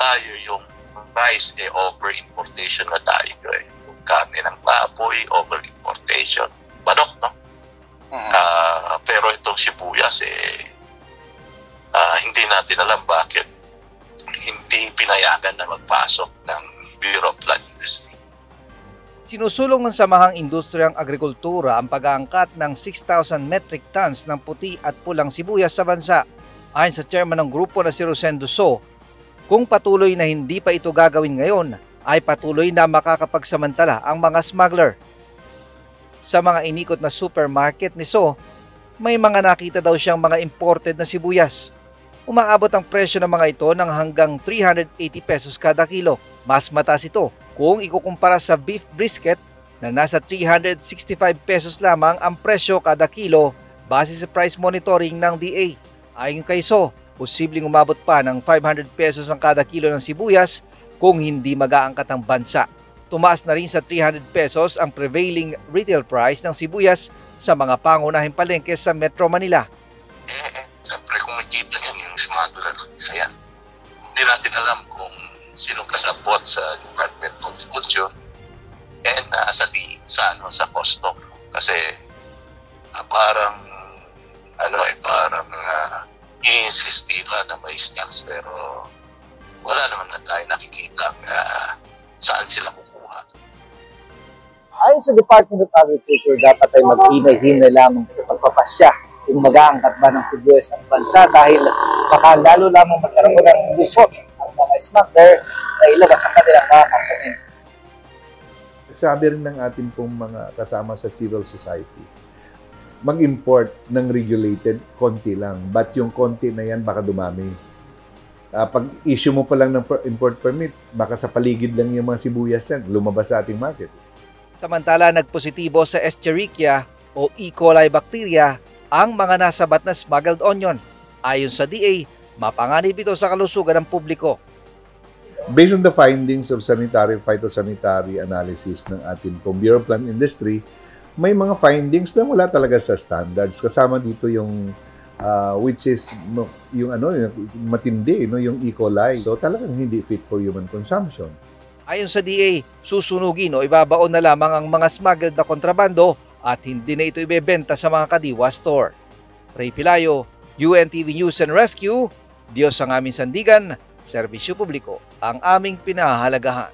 tayo yung rice, over-importation na tayo. Yung karne ng baboy, over-importation. Manok, no? Pero itong sibuyas, hindi natin alam bakit hindi pinayagan na magpasok ng Bureau of Land Industry. Sinusulong ng Samahang Industriyang Agrikultura ang pag-aangkat ng 6,000 metric tons ng puti at pulang sibuyas sa bansa. Ayon sa chairman ng grupo na si Rosendo So, kung patuloy na hindi pa ito gagawin ngayon, ay patuloy na makakapagsamantala ang mga smuggler. Sa mga inikot na supermarket ni So, may mga nakita daw siyang mga imported na sibuyas. Umaabot ang presyo ng mga ito ng hanggang 380 pesos kada kilo. Mas mataas ito kung ikukumpara sa beef brisket na nasa 365 pesos lamang ang presyo kada kilo base sa price monitoring ng DA. Ayon kay So, posibleng umabot pa ng 500 pesos ang kada kilo ng sibuyas kung hindi mag-aangkat ang bansa. Tumaas na rin sa 300 pesos ang prevailing retail price ng sibuyas sa mga pangunahing palengke sa Metro Manila. Siyempre kung makita yan, yung smuggler, isa yan. Hindi natin alam kung sino kasabot sa Department of Agriculture and sa custom. Kasi parang i-insist nila na may stocks pero wala naman na tayo nakikita saan sila kukuha. Ayon sa Department of Agriculture, dapat ay maghinay-hinay lamang sa pagpapasya kung mag-aangkat ba ng sibuyas ang bansa dahil baka lalo lamang magkaroon ng lusot ang mga smuggler na ilabas ang kanilang mga kampanyan. Sabi rin ng ating pong mga kasama sa civil society, mag-import ng regulated, konti lang. But yung konti na yan, baka dumami. Pag issue mo pa lang ng import permit, baka sa paligid lang yung mga sibuyas yan, lumabas sa ating market. Samantala, nagpositibo sa Escherichia o E. coli bacteria ang mga nasabat na smuggled onion. Ayon sa DA, mapanganib ito sa kalusugan ng publiko. Based on the findings of sanitary phytosanitary analysis ng ating Bureau of Land Industry, may mga findings na wala talaga sa standards. Kasama dito yung which is yung matindi, yung E. coli. So talagang hindi fit for human consumption. Ayon sa DA, susunugin o ibabaon na lamang ang mga smuggled na kontrabando at hindi na ito ibebenta sa mga kadiwa store. Ray Pilayo, UNTV News and Rescue, Diyos ang aming sandigan, serbisyo publiko ang aming pinahahalagahan.